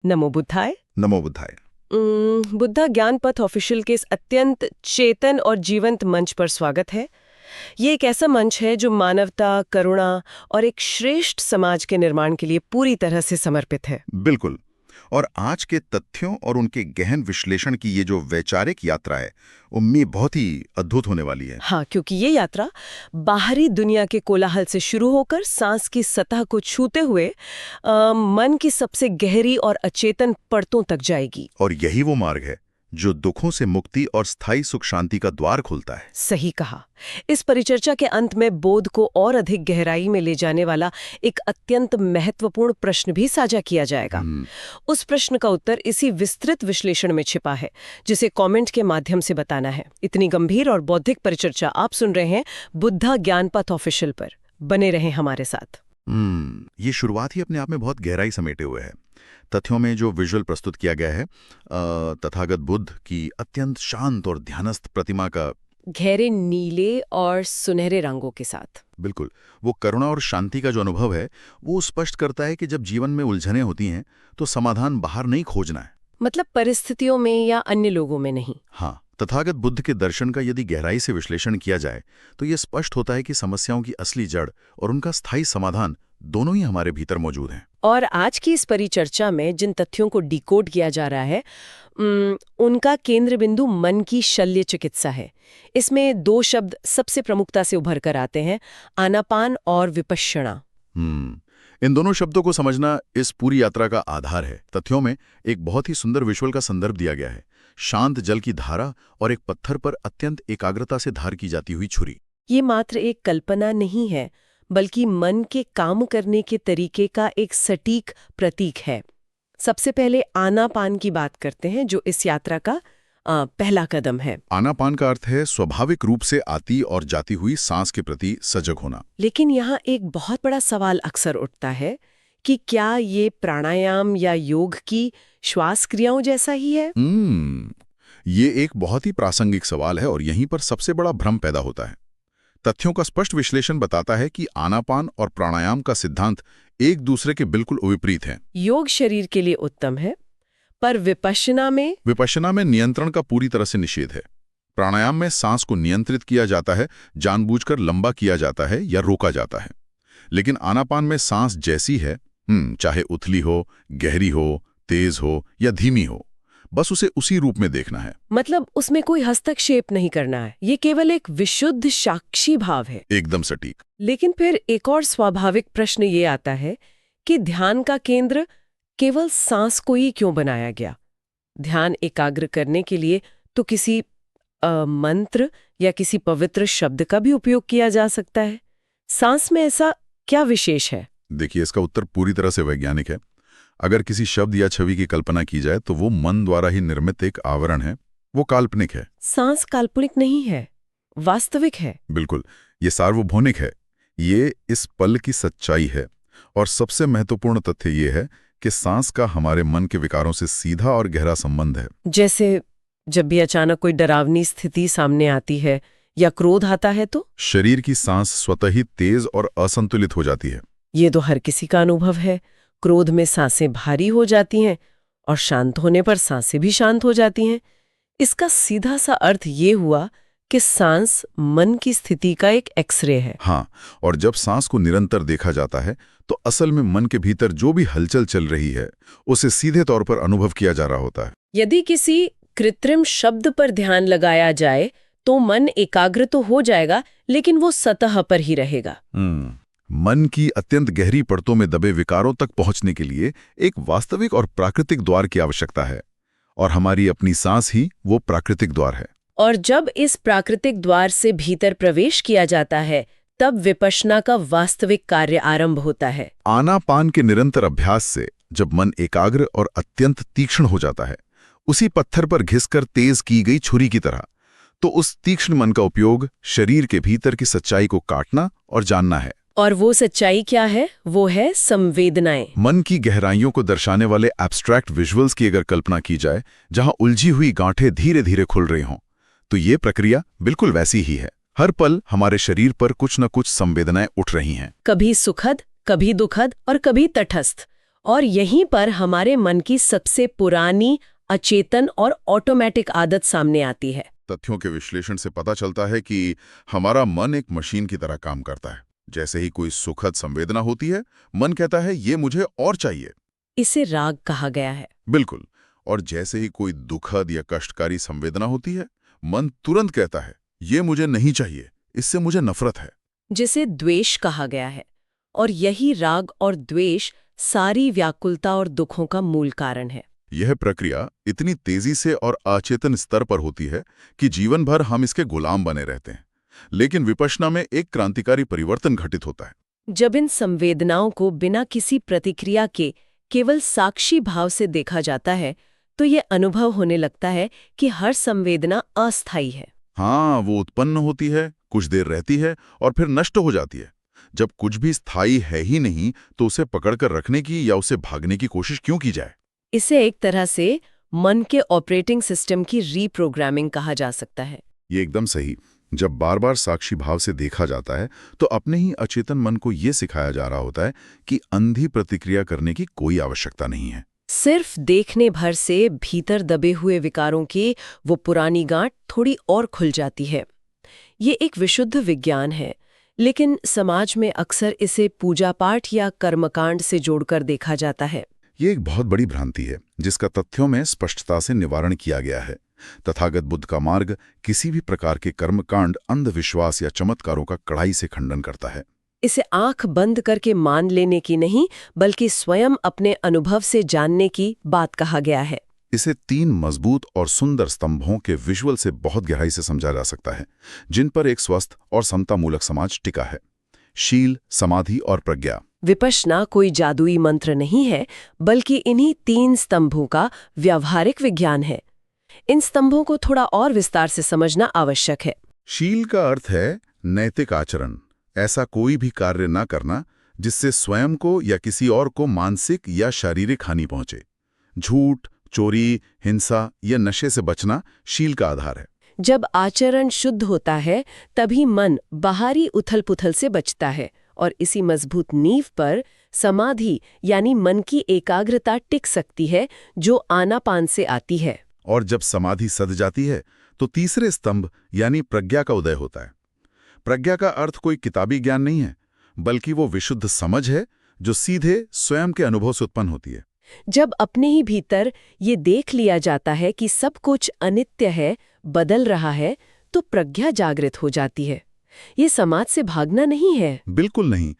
नमो बुद्धाय। नमो बुद्धाय। बुद्धा ज्ञान पथ ऑफिशियल के इस अत्यंत चेतन और जीवंत मंच पर स्वागत है। ये एक ऐसा मंच है जो मानवता, करुणा और एक श्रेष्ठ समाज के निर्माण के लिए पूरी तरह से समर्पित है। बिल्कुल। और आज के तथ्यों और उनके गहन विश्लेषण की ये जो वैचारिक यात्रा है, उम्मीद बहुत ही अद्भुत होने वाली है। हाँ, क्योंकि ये यात्रा बाहरी दुनिया के कोलाहल से शुरू होकर सांस की सतह को छूते हुए मन की सबसे गहरी और अचेतन परतों तक जाएगी। और यही वो मार्ग है जो दुखों से मुक्ति और स्थायी सुख शांति का द्वार खोलता है। सही कहा। इस परिचर्चा के अंत में बोध को और अधिक गहराई में ले जाने वाला एक अत्यंत महत्वपूर्ण प्रश्न भी साझा किया जाएगा। उस प्रश्न का उत्तर इसी विस्तृत विश्लेषण में छिपा है, जिसे कमेंट के माध्यम से बताना है। इतनी गंभीर और बौद्धिक परिचर्चा आप सुन रहे हैं बुद्धा ज्ञान पथ ऑफिशियल पर। बने रहें हमारे साथ। ये शुरुआत ही अपने आप में बहुत गहराई समेटे हुए है। तथ्यों में जो विजुअल प्रस्तुत किया गया है तथागत बुद्ध की अत्यंत शांत और ध्यानस्थ प्रतिमा का, गहरे नीले और सुनहरे रंगों के साथ, बिल्कुल वो करुणा और शांति का जो अनुभव है वो स्पष्ट करता है कि जब जीवन में उलझनें होती हैं तो समाधान बाहर नहीं खोजना है, मतलब परिस्थितियों में या अन्य लोगों में नहीं। हाँ, तथागत बुद्ध के दर्शन का यदि गहराई से विश्लेषण किया जाए तो ये स्पष्ट होता है कि समस्याओं की असली जड़ और उनका स्थायी समाधान दोनों ही हमारे भीतर मौजूद हैं। और आज की इस परिचर्चा में जिन तथ्यों को डिकोड किया जा रहा है उनका केंद्र बिंदु मन की शल्य चिकित्सा है। इसमें दो शब्द सबसे प्रमुखता से उभर कर आते हैं, आनापान और विपश्यना। इन दोनों शब्दों को समझना इस पूरी यात्रा का आधार है। तथ्यों में एक बहुत ही सुंदर विजुअल का संदर्भ दिया गया है, शांत जल की धारा और एक पत्थर पर अत्यंत एकाग्रता से धार की जाती हुई छुरी। ये मात्र एक कल्पना नहीं है, बल्कि मन के काम करने के तरीके का एक सटीक प्रतीक है। सबसे पहले आनापान की बात करते हैं, जो इस यात्रा का पहला कदम है। आनापान का अर्थ है स्वाभाविक रूप से आती और जाती हुई सांस के प्रति सजग होना। लेकिन यहाँ एक बहुत बड़ा सवाल अक्सर उठता है कि क्या ये प्राणायाम या योग की श्वास क्रियाओं जैसा ही है? ये एक बहुत ही प्रासंगिक सवाल है और यहीं पर सबसे बड़ा भ्रम पैदा होता है। तथ्यों का स्पष्ट विश्लेषण बताता है कि आनापान और प्राणायाम का सिद्धांत एक दूसरे के बिल्कुल विपरीत हैं। योग शरीर के लिए उत्तम है, पर विपश्यना में नियंत्रण का पूरी तरह से निषेध है। प्राणायाम में सांस को नियंत्रित किया जाता है, जानबूझकर लंबा किया जाता है या रोका जाता है। लेकिन आनापान में सांस जैसी है, चाहे उथली हो, गहरी हो, तेज हो या धीमी हो, बस उसे उसी रूप में देखना है। मतलब उसमें कोई हस्तक्षेप नहीं करना है, ये केवल एक विशुद्ध साक्षी भाव है। एकदम सटीक। लेकिन फिर एक और स्वाभाविक प्रश्न ये आता है कि ध्यान का केंद्र केवल सांस को ही क्यों बनाया गया? ध्यान एकाग्र करने के लिए तो किसी मंत्र या किसी पवित्र शब्द का भी उपयोग किया जा सकता है। सांस में ऐसा क्या विशेष है? देखिए, इसका उत्तर पूरी तरह से वैज्ञानिक है। अगर किसी शब्द या छवि की कल्पना की जाए तो वो मन द्वारा ही निर्मित एक आवरण है, वो काल्पनिक है। सांस काल्पनिक नहीं है, वास्तविक है। बिल्कुल, ये सार्वभौमिक है, ये इस पल की सच्चाई है। और सबसे महत्वपूर्ण तथ्य ये है कि सांस का हमारे मन के विकारों से सीधा और गहरा संबंध है। जैसे जब भी अचानक कोई डरावनी स्थिति सामने आती है या क्रोध आता है तो शरीर की सांस स्वतः ही तेज और असंतुलित हो जाती है। ये तो हर किसी का अनुभव है। क्रोध में सांसें भारी हो जाती हैं और शांत होने पर सांसें भी शांत हो जाती हैं। इसका सीधा सा अर्थ ये हुआ कि सांस मन की स्थिति का एक एक्सरे है। हाँ, और जब सांस को निरंतर देखा जाता है तो असल में मन के भीतर जो भी हलचल चल रही है उसे सीधे तौर पर अनुभव किया जा रहा होता है। यदि किसी कृत्रिम शब्द पर ध्यान लगाया जाए तो मन एकाग्र तो हो जाएगा, लेकिन वो सतह पर ही रहेगा। मन की अत्यंत गहरी परतों में दबे विकारों तक पहुंचने के लिए एक वास्तविक और प्राकृतिक द्वार की आवश्यकता है, और हमारी अपनी सांस ही वो प्राकृतिक द्वार है। और जब इस प्राकृतिक द्वार से भीतर प्रवेश किया जाता है तब विपश्यना का वास्तविक कार्य आरंभ होता है। आनापान के निरंतर अभ्यास से जब मन एकाग्र और अत्यंत तीक्ष्ण हो जाता है, उसी पत्थर पर घिसकर तेज की गई छुरी की तरह, तो उस तीक्ष्ण मन का उपयोग शरीर के भीतर की सच्चाई को काटना और जानना है। और वो सच्चाई क्या है? वो है संवेदनाएं। मन की गहराइयों को दर्शाने वाले एब्स्ट्रैक्ट विजुअल्स की अगर कल्पना की जाए, जहां उलझी हुई गांठें धीरे धीरे खुल रही हों, तो ये प्रक्रिया बिल्कुल वैसी ही है। हर पल हमारे शरीर पर कुछ न कुछ संवेदनाएं उठ रही हैं, कभी सुखद, कभी दुखद और कभी तटस्थ। और यहीं पर हमारे मन की सबसे पुरानी, अचेतन और ऑटोमेटिक आदत सामने आती है। तथ्यों के विश्लेषण से पता चलता है कि हमारा मन एक मशीन की तरह काम करता है। जैसे ही कोई सुखद संवेदना होती है, मन कहता है ये मुझे और चाहिए। इसे राग कहा गया है। बिल्कुल। और जैसे ही कोई दुखद या कष्टकारी संवेदना होती है, मन तुरंत कहता है ये मुझे नहीं चाहिए, इससे मुझे नफरत है। जिसे द्वेष कहा गया है। और यही राग और द्वेष सारी व्याकुलता और दुखों का मूल कारण है। यह प्रक्रिया इतनी तेजी से और अचेतन स्तर पर होती है कि जीवन भर हम इसके गुलाम बने रहते हैं। लेकिन विपश्यना में एक क्रांतिकारी परिवर्तन घटित होता है। जब इन संवेदनाओं को बिना किसी प्रतिक्रिया के केवल साक्षी भाव से देखा जाता है, तो ये अनुभव होने लगता है कि हर संवेदना अस्थायी है। हाँ, वो उत्पन्न होती है, कुछ देर रहती है और फिर नष्ट हो जाती है। जब कुछ भी स्थायी है ही नहीं, तो उसे पकड़कर रखने की या उसे भागने की कोशिश क्यों की जाए? इसे एक तरह से मन के ऑपरेटिंग सिस्टम की रीप्रोग्रामिंग कहा जा सकता है। ये एकदम सही। जब बार बार साक्षी भाव से देखा जाता है, तो अपने ही अचेतन मन को ये सिखाया जा रहा होता है कि अंधी प्रतिक्रिया करने की कोई आवश्यकता नहीं है। सिर्फ देखने भर से भीतर दबे हुए विकारों की वो पुरानी गांठ थोड़ी और खुल जाती है। ये एक विशुद्ध विज्ञान है, लेकिन समाज में अक्सर इसे पूजा पाठ या कर्मकांड से जोड़कर देखा जाता है। ये एक बहुत बड़ी भ्रांति है, जिसका तथ्यों में स्पष्टता से निवारण किया गया है। तथागत बुद्ध का मार्ग किसी भी प्रकार के कर्मकांड, अंधविश्वास या चमत्कारों का कड़ाई से खंडन करता है। इसे आंख बंद करके मान लेने की नहीं, बल्कि स्वयं अपने अनुभव से जानने की बात कहा गया है। इसे 3 मजबूत और सुंदर स्तंभों के विजुअल से बहुत गहराई से समझा जा सकता है, जिन पर एक स्वस्थ और समतामूलक समाज टिका है: शील, समाधि और प्रज्ञा। विपश्यना कोई जादुई मंत्र नहीं है, बल्कि इन्हीं 3 स्तंभों का व्यावहारिक विज्ञान है। इन स्तंभों को थोड़ा और विस्तार से समझना आवश्यक है। शील का अर्थ है नैतिक आचरण। ऐसा कोई भी कार्य न करना जिससे स्वयं को या किसी और को मानसिक या शारीरिक हानि पहुंचे। झूठ, चोरी, हिंसा या नशे से बचना शील का आधार है। जब आचरण शुद्ध होता है, तभी मन बाहरी उथल-पुथल से बचता है, और इसी मजबूत नींव पर समाधि यानी मन की एकाग्रता टिक सकती है, जो आनापान से आती है। और जब समाधि सध जाती है, तो तीसरे स्तंभ यानी प्रज्ञा का उदय होता है। प्रज्ञा का अर्थ कोई किताबी ज्ञान नहीं है, बल्कि वो विशुद्ध समझ है जो सीधे स्वयं के अनुभव से उत्पन्न होती है। जब अपने ही भीतर ये देख लिया जाता है कि सब कुछ अनित्य है, बदल रहा है, तो प्रज्ञा जागृत हो जाती है। ये समाज से भागना नहीं है। बिल्कुल नहीं।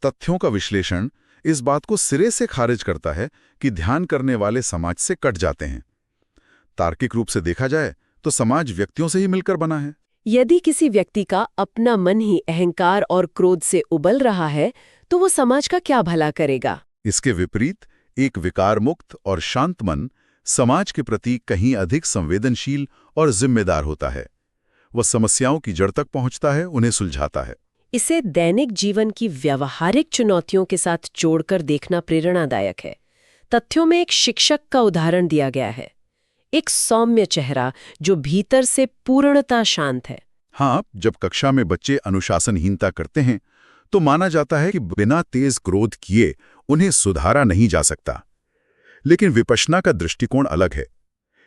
तथ्यों का विश्लेषण इस बात को सिरे से खारिज करता है कि ध्यान करने वाले समाज से कट जाते हैं। तार्किक रूप से देखा जाए तो समाज व्यक्तियों से ही मिलकर बना है। यदि किसी व्यक्ति का अपना मन ही अहंकार और क्रोध से उबल रहा है, तो वो समाज का क्या भला करेगा? इसके विपरीत एक विकार मुक्त और शांत मन समाज के प्रति कहीं अधिक संवेदनशील और जिम्मेदार होता है। वह समस्याओं की जड़ तक पहुंचता है, उन्हें सुलझाता है। इसे दैनिक जीवन की व्यावहारिक चुनौतियों के साथ जोड़कर देखना प्रेरणादायक है। तथ्यों में एक शिक्षक का उदाहरण दिया गया है, एक सौम्य चेहरा जो भीतर से पूर्णतः शांत है। हाँ, जब कक्षा में बच्चे अनुशासनहीनता करते हैं, तो माना जाता है कि बिना तेज क्रोध किए उन्हें सुधारा नहीं जा सकता। लेकिन विपश्यना का दृष्टिकोण अलग है।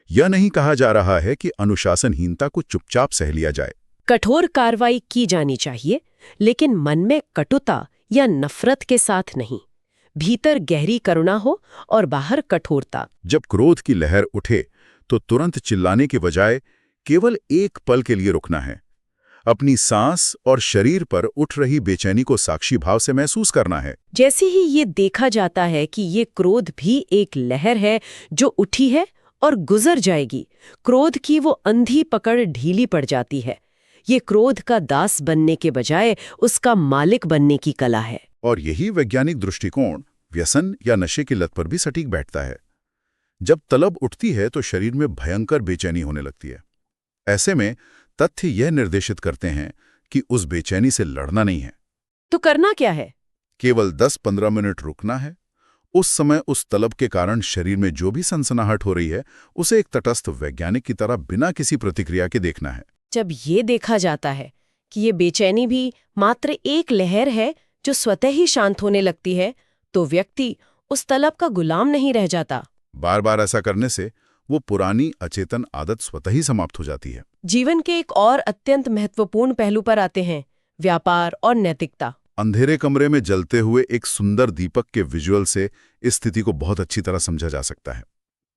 यह नहीं कहा जा रहा है कि अनुशासनहीनता को चुपचाप सह लिया जाए। कठोर कार्रवाई की जानी चाहिए, लेकिन मन में कटुता या नफरत के साथ नहीं। भीतर गहरी करुणा हो और बाहर कठोरता। जब क्रोध की लहर उठे, तो तुरंत चिल्लाने के बजाय केवल एक पल के लिए रुकना है। अपनी सांस और शरीर पर उठ रही बेचैनी को साक्षी भाव से महसूस करना है। जैसे ही ये देखा जाता है कि ये क्रोध भी एक लहर है जो उठी है और गुजर जाएगी, क्रोध की वो अंधी पकड़ ढीली पड़ जाती है। ये क्रोध का दास बनने के बजाय उसका मालिक बनने की कला है। और यही वैज्ञानिक दृष्टिकोण व्यसन या नशे की लत पर भी सटीक बैठता है। जब तलब उठती है तो शरीर में भयंकर बेचैनी होने लगती है। ऐसे में तथ्य यह निर्देशित करते हैं कि उस बेचैनी से लड़ना नहीं है। तो करना क्या है? केवल 10-15 मिनट रुकना है। उस समय उस तलब के कारण शरीर में जो भी सनसनाहट हो रही है, उसे एक तटस्थ वैज्ञानिक की तरह बिना किसी प्रतिक्रिया के देखना है। जब ये देखा जाता है कि ये बेचैनी भी मात्र एक लहर है जो स्वतः ही शांत होने लगती है, तो व्यक्ति उस तलब का गुलाम नहीं रह जाता। बार बार ऐसा करने से वो पुरानी अचेतन आदत स्वतः ही समाप्त हो जाती है। जीवन के एक और अत्यंत महत्वपूर्ण पहलू पर आते हैं, व्यापार और नैतिकता। अंधेरे कमरे में जलते हुए एक सुंदर दीपक के विजुअल से इस स्थिति को बहुत अच्छी तरह समझा जा सकता है।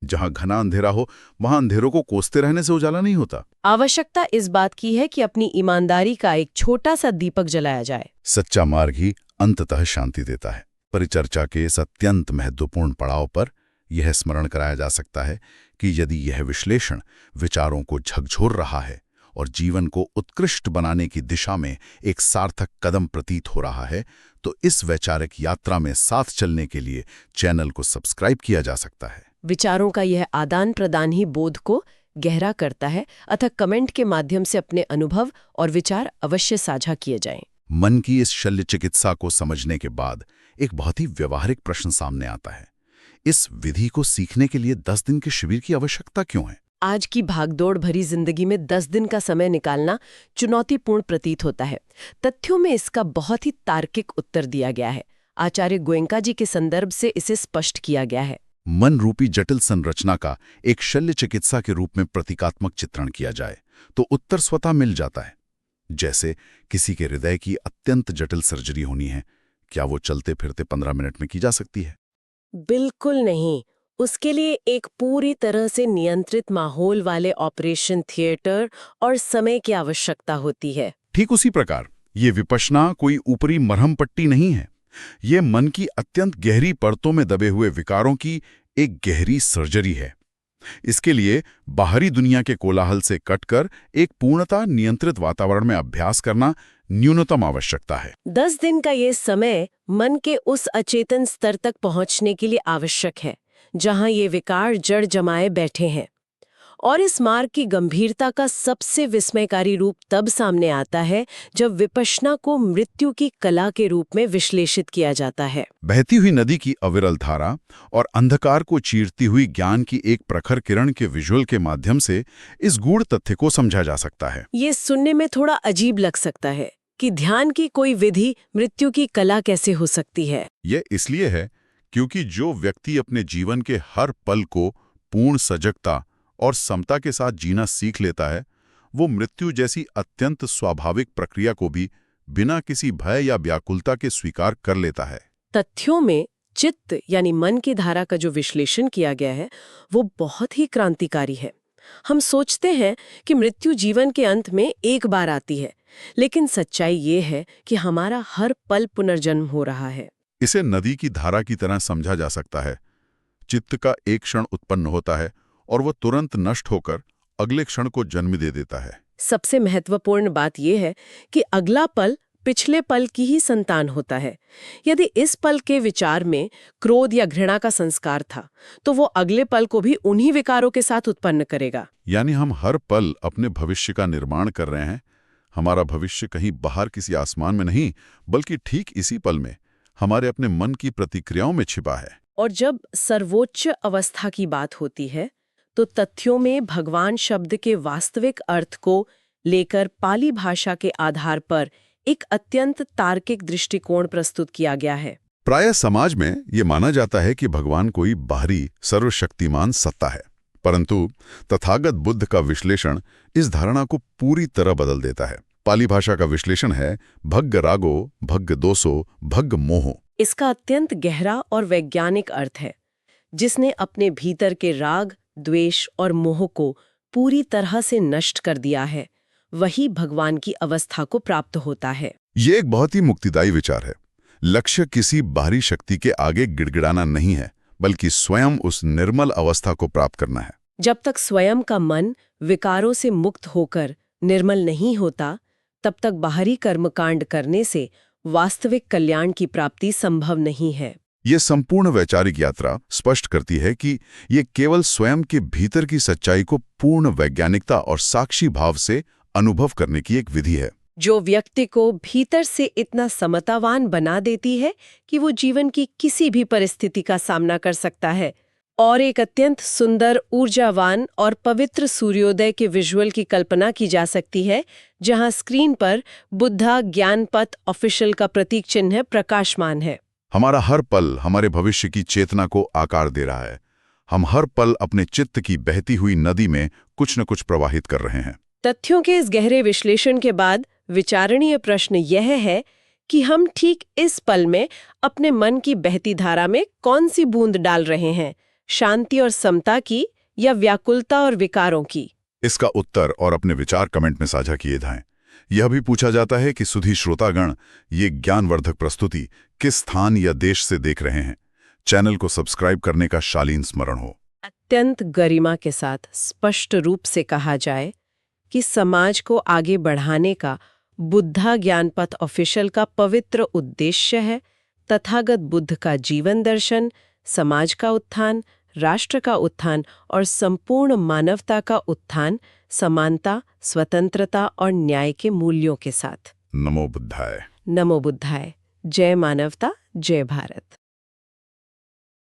जहां घना अंधेरा हो, वहां अंधेरों को कोसते रहने से उजाला नहीं होता। आवश्यकता इस बात की है कि अपनी ईमानदारी का एक छोटा सा दीपक जलाया जाए। सच्चा मार्ग ही अंततः शांति देता है। परिचर्चा के इस अत्यंत महत्वपूर्ण पड़ाव पर यह स्मरण कराया जा सकता है कि यदि यह विश्लेषण विचारों को झकझोर रहा है और जीवन को उत्कृष्ट बनाने की दिशा में एक सार्थक कदम प्रतीत हो रहा है, तो इस वैचारिक यात्रा में साथ चलने के लिए चैनल को सब्सक्राइब किया जा सकता है। विचारों का यह आदान प्रदान ही बोध को गहरा करता है। अतः कमेंट के माध्यम से अपने अनुभव और विचार अवश्य साझा किए जाएं। मन की इस शल्य चिकित्सा को समझने के बाद एक बहुत ही व्यवहारिक प्रश्न सामने आता है। इस विधि को सीखने के लिए 10 दिन के शिविर की आवश्यकता क्यों है? आज की भागदौड़ भरी जिंदगी में 10 दिन का समय निकालना चुनौतीपूर्ण प्रतीत होता है। तथ्यों में इसका बहुत ही तार्किक उत्तर दिया गया है। आचार्य गोयंका जी के संदर्भ से इसे स्पष्ट किया गया है। मन रूपी जटिल संरचना का एक शल्य चिकित्सा के रूप में प्रतीकात्मक चित्रण किया जाए तो उत्तर स्वतः मिल जाता है। जैसे किसी के हृदय की अत्यंत जटिल सर्जरी होनी है, क्या वो चलते फिरते 15 मिनट में की जा सकती है? बिल्कुल नहीं। उसके लिए एक पूरी तरह से नियंत्रित माहौल वाले ऑपरेशन थिएटर और समय की आवश्यकता होती है। ठीक उसी प्रकार ये विपश्यना कोई ऊपरी मरहम पट्टी नहीं है। ये मन की अत्यंत गहरी परतों में दबे हुए विकारों की एक गहरी सर्जरी है। इसके लिए बाहरी दुनिया के कोलाहल से कटकर एक पूर्णतः नियंत्रित वातावरण में अभ्यास करना न्यूनतम आवश्यकता है। 10 दिन का ये समय मन के उस अचेतन स्तर तक पहुंचने के लिए आवश्यक है जहां ये विकार जड़ जमाए बैठे हैं। और इस मार्ग की गंभीरता का सबसे विस्मयकारी रूप तब सामने आता है जब विपश्यना को मृत्यु की कला के रूप में विश्लेषित किया जाता है। बहती हुई नदी की अविरल धारा और अंधकार को चीरती हुई ज्ञान की एक प्रखर किरण के विजुअल के माध्यम से इस गूढ़ तथ्य को समझा जा सकता है। ये सुनने में थोड़ा अजीब लग सकता है कि ध्यान की कोई विधि मृत्यु की कला कैसे हो सकती है। यह इसलिए है क्योंकि जो व्यक्ति अपने जीवन के हर पल को पूर्ण सजगता और समता के साथ जीना सीख लेता है, वो मृत्यु जैसी अत्यंत स्वाभाविक प्रक्रिया को भी बिना किसी भय या व्याकुलता के स्वीकार कर लेता है। तथ्यों में चित्त यानी मन की धारा का जो विश्लेषण किया गया है वो बहुत ही क्रांतिकारी है। हम सोचते हैं कि मृत्यु जीवन के अंत में एक बार आती है, लेकिन सच्चाई ये है कि हमारा हर पल पुनर्जन्म हो रहा है। इसे नदी की धारा की तरह समझा जा सकता है। चित्त का एक क्षण उत्पन्न होता है और वो तुरंत नष्ट होकर अगले क्षण को जन्म दे देता है। सबसे महत्वपूर्ण बात यह है कि अगला पल पिछले पल की ही संतान होता है। यदि इस पल के विचार में क्रोध या घृणा का संस्कार था, तो वो अगले पल को भी उन्हीं विकारों के साथ उत्पन्न करेगा। यानी हम हर पल अपने भविष्य का निर्माण कर रहे हैं। हमारा भविष्य कहीं बाहर किसी आसमान में नहीं, बल्कि ठीक इसी पल में हमारे अपने मन की प्रतिक्रियाओं में छिपा है। और जब सर्वोच्च अवस्था की बात होती है तो तथ्यों में भगवान शब्द के वास्तविक अर्थ को लेकर पाली भाषा के आधार पर एक अत्यंत तार्किक दृष्टिकोण प्रस्तुत किया गया है। प्रायः समाज में ये माना जाता है कि भगवान कोई बाहरी सर्वशक्तिमान सत्ता है, परंतु तथागत बुद्ध का विश्लेषण इस धारणा को पूरी तरह बदल देता है। पाली भाषा का विश्लेषण है भग्ग रागो, भग्ग दोषो, भग्ग मोहो। इसका अत्यंत गहरा और वैज्ञानिक अर्थ है, जिसने अपने भीतर के राग, द्वेष और मोह को पूरी तरह से नष्ट कर दिया है, वही भगवान की अवस्था को प्राप्त होता है। ये एक बहुत ही मुक्तिदायी विचार है। लक्ष्य किसी बाहरी शक्ति के आगे गिड़गिड़ाना नहीं है, बल्कि स्वयं उस निर्मल अवस्था को प्राप्त करना है। जब तक स्वयं का मन विकारों से मुक्त होकर निर्मल नहीं होता, तब तक बाहरी कर्मकांड करने से वास्तविक कल्याण की प्राप्ति संभव नहीं है। ये संपूर्ण वैचारिक यात्रा स्पष्ट करती है कि ये केवल स्वयं के भीतर की सच्चाई को पूर्ण वैज्ञानिकता और साक्षी भाव से अनुभव करने की एक विधि है, जो व्यक्ति को भीतर से इतना समतावान बना देती है कि वो जीवन की किसी भी परिस्थिति का सामना कर सकता है। और एक अत्यंत सुंदर, ऊर्जावान और पवित्र सूर्योदय के विजुअल की कल्पना की जा सकती है, जहां स्क्रीन पर बुद्धा ज्ञान पथ ऑफिशियल का प्रतीक चिन्ह प्रकाशमान है। हमारा हर पल हमारे भविष्य की चेतना को आकार दे रहा है। हम हर पल अपने चित्त की बहती हुई नदी में कुछ न कुछ प्रवाहित कर रहे हैं। तथ्यों के इस गहरे विश्लेषण के बाद विचारणीय प्रश्न यह है कि हम ठीक इस पल में अपने मन की बहती धारा में कौन सी बूंद डाल रहे हैं, शांति और समता की या व्याकुलता और विकारों की? इसका उत्तर और अपने विचार कमेंट में साझा किए जाएं। यह भी पूछा जाता है कि सुधी श्रोतागण ये ज्ञानवर्धक प्रस्तुति किस स्थान या देश से देख रहे हैं। चैनल को सब्सक्राइब करने का शालीन स्मरण हो। अत्यंत गरिमा के साथ स्पष्ट रूप से कहा जाए कि समाज को आगे बढ़ाने का बुद्धा ज्ञानपथ ऑफिशियल का पवित्र उद्देश्य है तथागत बुद्ध का जीवन दर्शन, समाज का उत्थान, राष्ट्र का उत्थान और संपूर्ण मानवता का उत्थान समानता, स्वतंत्रता और न्याय के मूल्यों के साथ। नमो बुद्धाय। नमो बुद्धाय। जय मानवता, जय भारत।